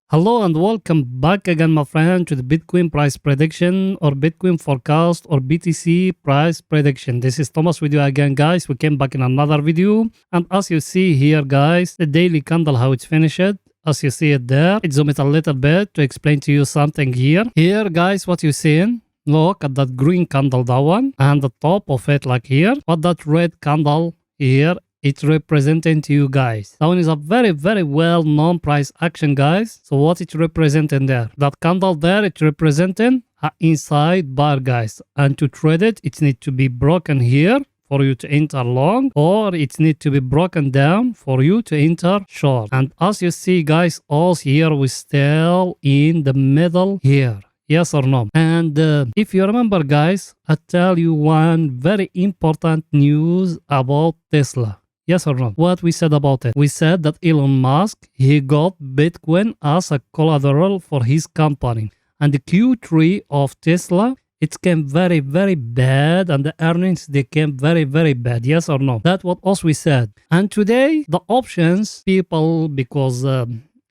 Hello and welcome back again, my friend, to the Bitcoin price prediction or Bitcoin forecast or BTC price prediction. This is Thomas with you again, guys. We came back in another video. And as you see here, guys, the daily candle, how it's finished. As you see it there, it zoom it a little bit to explain to you something here. Here, guys, what you seeing? Look at that green candle, that one, and the top of it, like here. What that red candle here, it's representing to you guys. That one is a very, very well-known price action, guys. So what it's representing there? That candle there, it's representing an inside bar, guys. And to trade it, it needs to be broken here for you to enter long, or it needs to be broken down for you to enter short. And as you see, guys, also here we still in the middle here. Yes or no? And if you remember, guys, I tell you one very important news about Tesla. Yes or no? What we said about it? We said that Elon Musk, he got Bitcoin as a collateral for his company. And the Q3 of Tesla, it came very, very bad. And the earnings, they came very, very bad. Yes or no? That's what else we said. And today, the options, people, because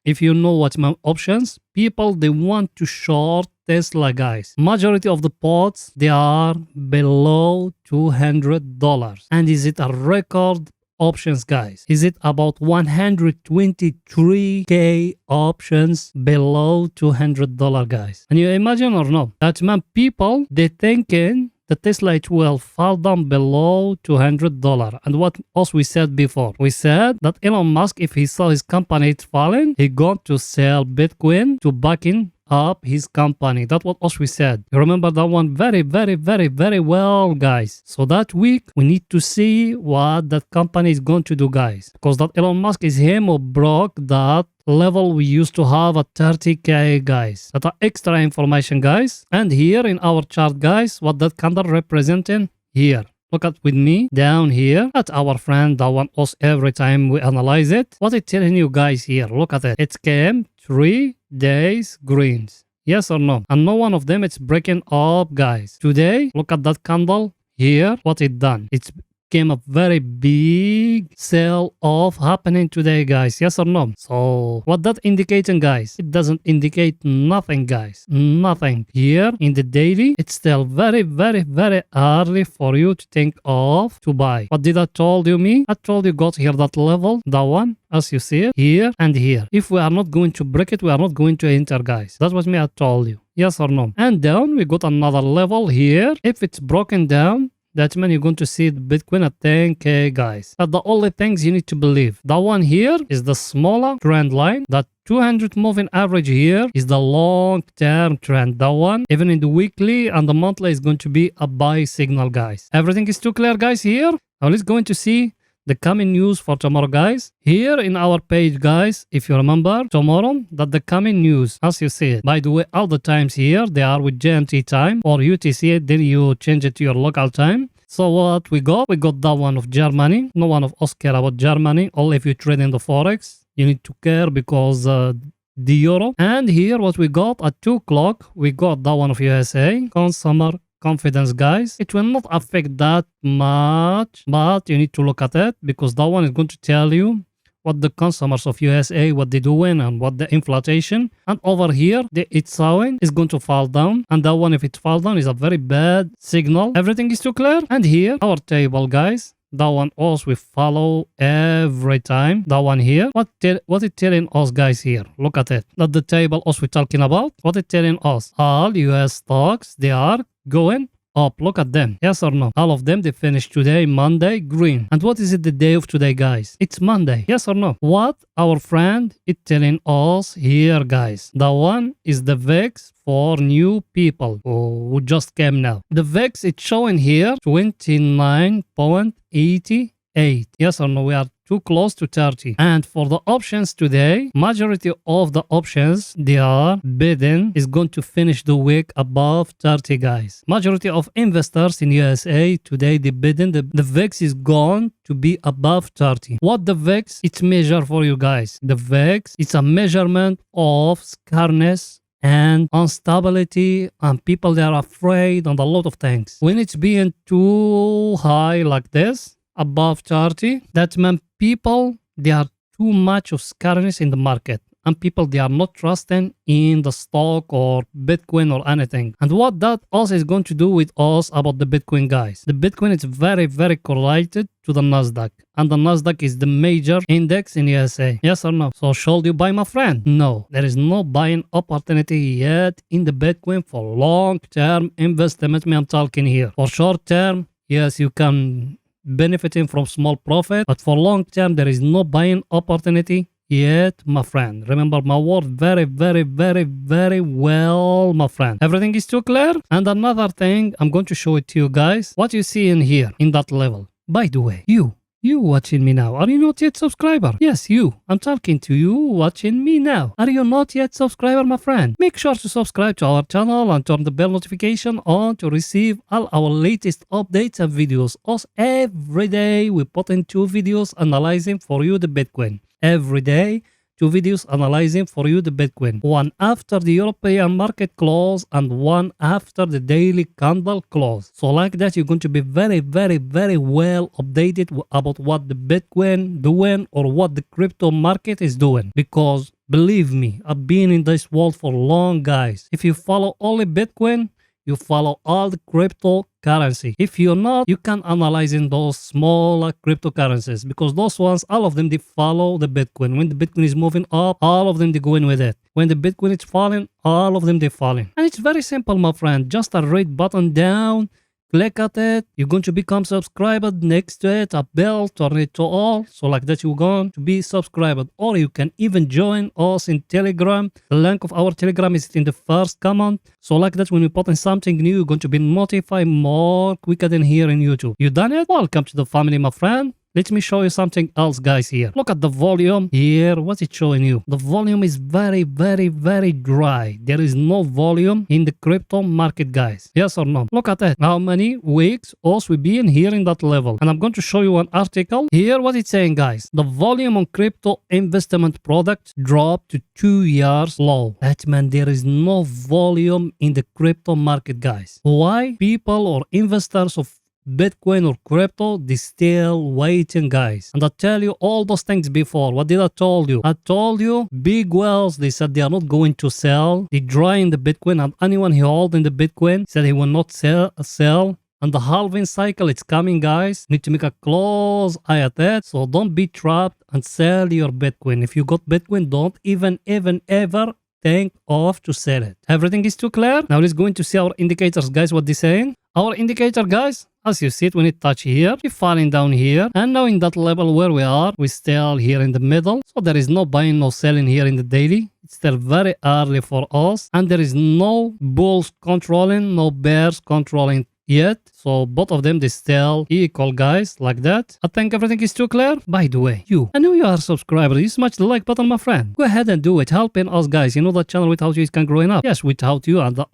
if you know what's my options, people, they want to short Tesla, guys. Majority of the pots, they are below $200. And is it a record options, guys? Is it about 123k options below $200, guys? And you imagine or no? That man, people, they thinking the Tesla it will fall down below $200. And what else we said before? We said that Elon Musk, if he saw his company it's falling, he going to sell Bitcoin to backing up his company. That's what else we said. You remember that one very, very, very, very well, guys. So that week, we need to see what that company is going to do, guys. Because that Elon Musk is him who broke that level we used to have at 30k, guys. That are extra information, guys. And here in our chart, guys, what that candle representing here. Look at with me down here at our friend that one us every time we analyze it. What it's telling you guys here, look at it. It came 3 days greens. Yes or no? And no one of them it's breaking up, guys. Today, look at that candle here. What it done? It's came a very big sell off happening today, guys. Yes or no? So what that indicating, guys? It doesn't indicate nothing, guys. Nothing. Here in the daily, it's still very, very, very early for you to think of to buy. What did I told you me? I told you got here that level, that one, as you see it, here and here. If we are not going to break it, we are not going to enter, guys. That was me, I told you. Yes or no? And down, we got another level here. If it's broken down, that means you're going to see the Bitcoin at 10k, guys. But the only things you need to believe. That one here is the smaller trend line. That 200 moving average here is the long-term trend. That one, even in the weekly and the monthly, is going to be a buy signal, guys. Everything is too clear, guys, here. Now let's go into see the coming news for tomorrow, guys. Here in our page, guys, if you remember, tomorrow, that the coming news, as you see it. By the way, all the times here, they are with GMT time or UTC, then you change it to your local time. So what we got that one of Germany. No one of us care about Germany, only if you trade in the Forex. You need to care because the euro. And here what we got at 2 o'clock, we got that one of USA, consumer confidence, guys. It will not affect that much, but you need to look at it because that one is going to tell you what the consumers of USA, what they doing and what the inflation. And over here, it's showing is going to fall down. And that one, if it falls down, is a very bad signal. Everything is too clear. And here, our table, guys. That one also we follow every time. That one here. What it telling us, guys, here? Look at it. That the table also we're talking about. What it telling us? All US stocks, they are going up. Look at them. Yes or no? All of them, they finished today, Monday, green. And what is it the day of today, guys? It's Monday. Yes or no? What our friend is telling us here, guys? The one is the VIX for new people who just came now. The VIX, it's showing here 29.88. Yes or no? We are too close to 30. And for the options today, majority of the options they are bidding is going to finish the week above 30, guys. Majority of investors in USA today, they bidding the VIX is going to be above 30. What the VIX it's measure for you guys? The VIX it's a measurement of scareness and instability and people they are afraid and a lot of things. When it's being too high like this, above 30, that means people they are too much of scariness in the market. and people, they are not trusting in the stock or Bitcoin or anything. And what that also is going to do with us about the Bitcoin, guys. The Bitcoin is very, very correlated to the Nasdaq, and the Nasdaq is the major index in USA. Yes or no? So should you buy, my friend? No, there is no buying opportunity yet in the Bitcoin for long-term investment. I'm talking here. For short-term, yes, you can benefiting from small profit, but for long-term, there is no buying opportunity yet, my friend. Remember my word very, very, very, very well, my friend. Everything is too clear. And another thing, I'm going to show it to you guys. What you see in here, in that level. By the way, you watching me now, are you not yet subscriber? Yes, you. I'm talking to you watching me now. Are you not yet subscriber, my friend? Make sure to subscribe to our channel and turn the bell notification on to receive all our latest updates and videos. Also, every day we put in 2 videos analyzing for you the Bitcoin. Every day, 2 videos analyzing for you the Bitcoin. One after the European market close and one after the daily candle close. So like that, you're going to be very, very, very well updated about what the Bitcoin doing or what the crypto market is doing. Because believe me, I've been in this world for long, guys. If you follow only Bitcoin, you follow all the cryptocurrency. If you're not, you can analyze in those smaller cryptocurrencies, because those ones, all of them, they follow the Bitcoin. When the Bitcoin is moving up, all of them, they go in with it. When the Bitcoin is falling, all of them, they falling. And it's very simple, my friend. Just a red button down, click at it. You're going to become subscriber. Next to it, a bell, turn it to all. So like that, you're going to be subscribed. Or you can even join us in Telegram. The link of our Telegram is in the first comment. So like that, when we put in something new, you're going to be notified more quicker than here in YouTube. You done it? Welcome to the family, my friend. Let me show you something else, guys, here. Look at the volume here. What's it showing you? The volume is very, very, very dry. There is no volume in the crypto market, guys. Yes or no? Look at that. How many weeks else we been here in that level? And I'm going to show you an article. Here, what it's saying, guys. The volume on crypto investment products dropped to 2 years low. That means there is no volume in the crypto market, guys. Why? People or investors of Bitcoin or crypto, they still waiting, guys. And I tell you all those things before. What did I told you? I told you big whales, they said they are not going to sell. They dry in the Bitcoin, and anyone who hold in the Bitcoin said he will not sell. And the halving cycle, it's coming, guys. Need to make a close eye at that. So don't be trapped and sell your Bitcoin. If you got Bitcoin, don't even ever think of to sell it. Everything is too clear. Now let's go into see our indicators, guys, what they're saying. Our indicator, guys, as you see it, when it touch here, we're falling down here. And now in that level where we are, we're still here in the middle. So there is no buying, no selling here in the daily. It's still very early for us. And there is no bulls controlling, no bears controlling yet. So both of them, they still equal, guys, like that. I think everything is too clear. By the way, I know you are a subscriber. You smash the like button, my friend. Go ahead and do it, helping us, guys. You know that channel without you it can growing up. Yes, without you and the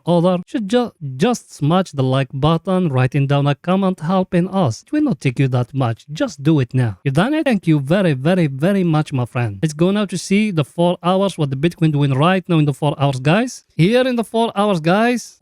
other should just smash the like button, writing down a comment, helping us. It will not take you that much. Just do it now. You done it? Thank you very, very, very much, my friend. Let's go now to see the 4 hours, what the Bitcoin doing right now in the 4 hours, guys. Here in the 4 hours, guys,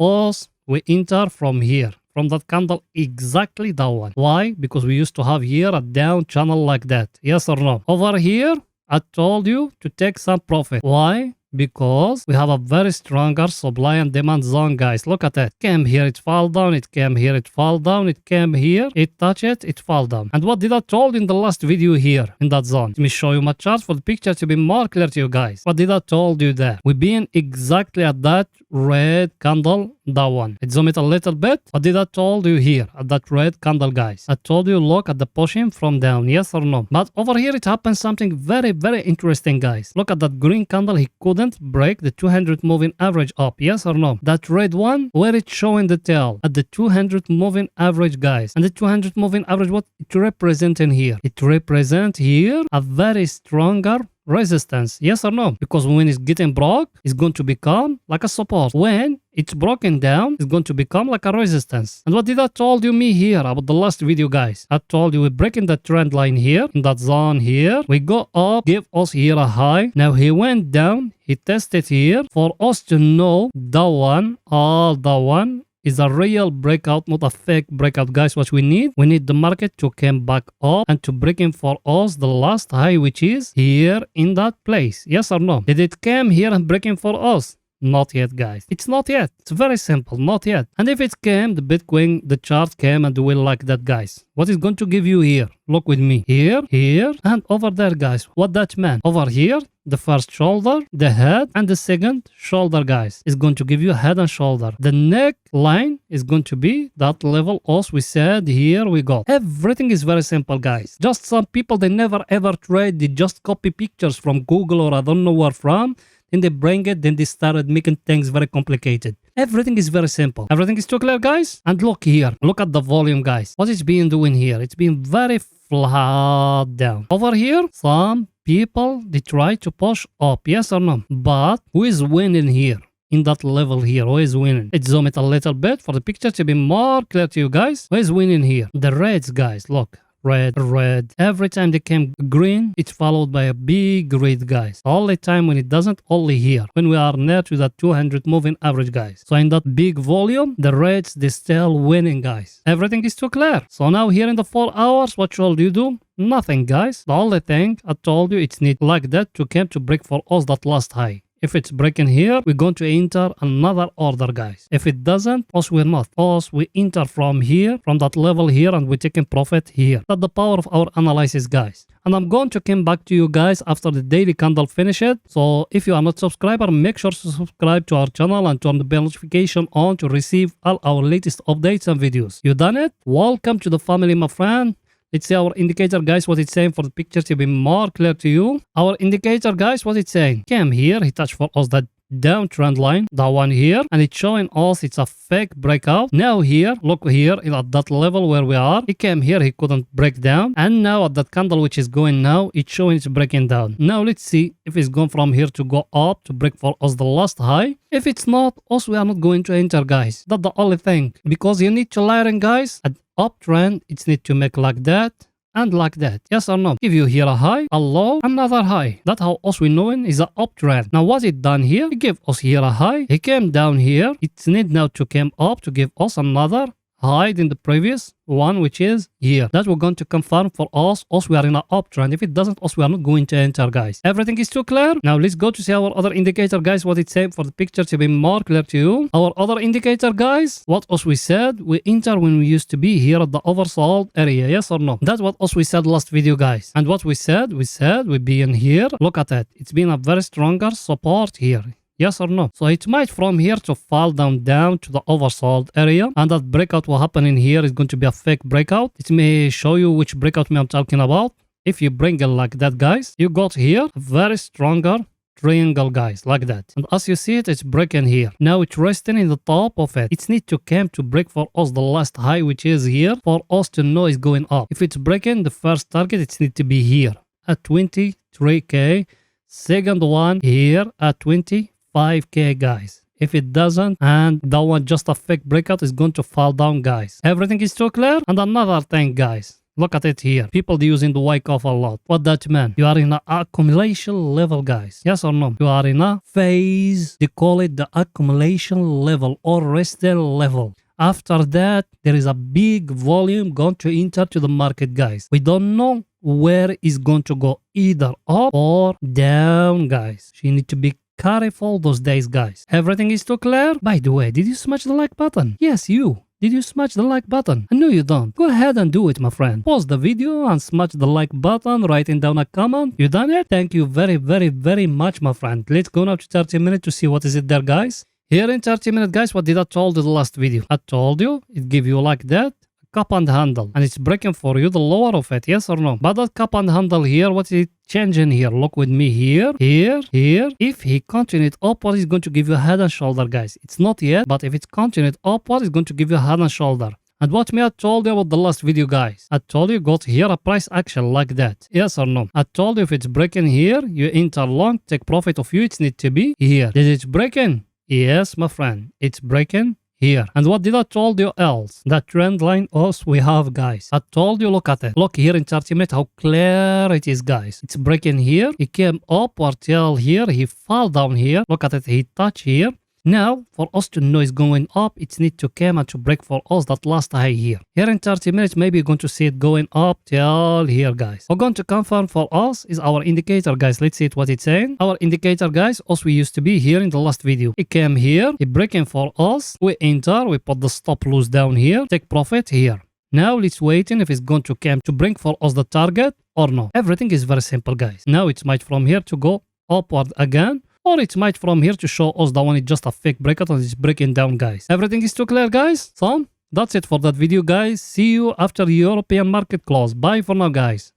we enter from here. From that candle, exactly that one. Why? Because we used to have here a down channel like that. Yes or no? Over here, I told you to take some profit. Why? Because we have a very stronger supply and demand zone, guys. Look at that. Came here, it fall down. It came here, it fall down. It came here, it touch it fall down. And what did I told in the last video here in that zone? Let me show you my chart for the picture to be more clear to you guys. What did I told you there? We been exactly at that red candle, that one. It zoom it a little bit. What did I told you here at that red candle, guys? I told you look at the pushing from down, yes or no? But over here it happened something very, very interesting, guys. Look at that green candle. He couldn't break the 200 moving average up, yes or no? That red one, where it's showing the tail at the 200 moving average, guys. And the 200 moving average, what it represents in here? It represents here a very stronger resistance, yes or no? Because when it's getting broke, it's going to become like a support. When it's broken down, it's going to become like a resistance. And what did I told you me here about the last video, guys? I told you we're breaking the trend line here in that zone here. We go up, give us here a high. Now he went down, he tested here for us to know that one, all that one is a real breakout, not a fake breakout, guys. What we need the market to come back up and to break in for us the last high, which is here in that place. Yes or no? Did it come here and break in for us? Not yet, guys. It's not yet. It's very simple. Not yet. And if it came, the Bitcoin, the chart came and will like that, guys. What is going to give you here? Look with me. Here, here, and over there, guys. What that meant? Over here, the first shoulder, the head, and the second shoulder, guys, is going to give you head and shoulder. The neck line is going to be that level as we said. Here we go. Everything is very simple, guys. Just some people, they never ever trade. They just copy pictures from Google or I don't know where from. Then they bring it, then they started making things very complicated. Everything is very simple. Everything is too clear, guys. And look here. Look at the volume, guys. What it's been doing here? It's been very flat down. Over here, some people, they try to push up. Yes or no? But who is winning here? In that level here, who is winning? Let's zoom it a little bit for the picture to be more clear to you guys. Who is winning here? The reds, guys. Look. Red, red. Every time they came green, it's followed by a big red, guys. All the time when it doesn't, only here. When we are near to that 200 moving average, guys. So in that big volume, the reds, they still winning, guys. Everything is too clear. So now here in the 4 hours, what should you do? Nothing, guys. The only thing I told you, it's need like that to come to break for us that last high. If it's breaking here, we're going to enter another order, guys. If it doesn't, us we're not. Us, we enter from here, from that level here, and we're taking profit here. That's the power of our analysis, guys. And I'm going to come back to you guys after the daily candle finish it. So if you are not subscriber, make sure to subscribe to our channel and turn the bell notification on to receive all our latest updates and videos. You done it? Welcome to the family, my friend. Let's see our indicator, guys, what it's saying for the picture to be more clear to you. Our indicator, guys, what it's saying. Came here, he touched for us that downtrend line, that one here, and it's showing us it's a fake breakout. Now here, look here at that level where we are. He came here, he couldn't break down, and now at that candle which is going now, it's showing it's breaking down. Now let's see if it's going from here to go up to break for us the last high. If it's not, us we are not going to enter, guys. That's the only thing, because you need to learn, guys. At uptrend, it's need to make like that and like that. Yes or no? Give you here a high, a low, another high. That's how us we knowing is an uptrend. Now what it done here? He gave us here a high. He came down here. It's need now to come up to give us another high in the previous one, which is here. That we're going to confirm for us. Us we are in an uptrend. If it doesn't, us we are not going to enter, guys. Everything is too clear. Now let's go to see our other indicator, guys, what it's saying for the picture to be more clear to you. Our other indicator, guys, what us we said, we enter when we used to be here at the oversold area. Yes or no? That's what us we said last video, guys. And what we said we be in here. Look at that. It's been a very stronger support here. Yes or no? So it might from here to fall down to the oversold area, and that breakout will happen in here is going to be a fake breakout. It may show you which breakout I'm talking about. If you bring it like that, guys, you got here a very stronger triangle, guys, like that. And as you see it, it's breaking here. Now it's resting in the top of it. It's need to come to break for us the last high, which is here, for us to know it's going up. If it's breaking the first target, it's need to be here at 23k. Second one here at 25k, guys. If it doesn't, and that one just a fake breakout, is going to fall down, guys. Everything is too clear. And another thing, guys, look at it here. People using the wyckoff a lot. What that mean? You are in an accumulation level, guys. Yes or no? You are in a phase. They call it the accumulation level or resting level. After that, there is a big volume going to enter to the market, guys. We don't know where it's going to go, either up or down, guys. So you need to be careful those days, guys. Everything is too clear? By the way, did you smash the like button? Yes, you. Did you smash the like button? I know you don't. Go ahead and do it, my friend. Pause the video and smash the like button, writing down a comment. You done it? Thank you very, very, very much, my friend. Let's go now to 30 minutes to see what is it there, guys. Here in 30 minutes, guys, what did I told you the last video? I told you it give you like that. Cup and handle, and it's breaking for you the lower of it, yes or no? But that cup and handle here, what is it changing here? Look with me here, here. If he continued upward, it's going to give you head and shoulder, guys. It's not yet, but if it's continued upward, it's going to give you head and shoulder. And what me I told you about the last video, guys, I told you got here a price action like that, yes or no? I told you if it's breaking here, you enter long, take profit of you, it need to be here. Did it breaking? Yes, my friend, it's breaking here. And what did I told you else? That trend line us we have, guys. I told you, look at it. Look here in 30 minutes how clear it is, guys. It's breaking here. He came up or till here. He fall down here. Look at it. He touch here. Now, for us to know it's going up, it needs to come and to break for us that last high here. Here in 30 minutes, maybe you're going to see it going up till here, guys. We're going to confirm for us is our indicator, guys. Let's see what it's saying. Our indicator, guys, as we used to be here in the last video. It came here, it breaking for us. We enter, we put the stop loss down here, take profit here. Now let's wait if it's going to come to bring for us the target or no. Everything is very simple, guys. Now it might from here to go upward again, or it might from here to show us that one is just a fake breakout and it's breaking down, guys. Everything is too clear, guys. So that's it for that video, guys. See you after the European market close. Bye for now, guys.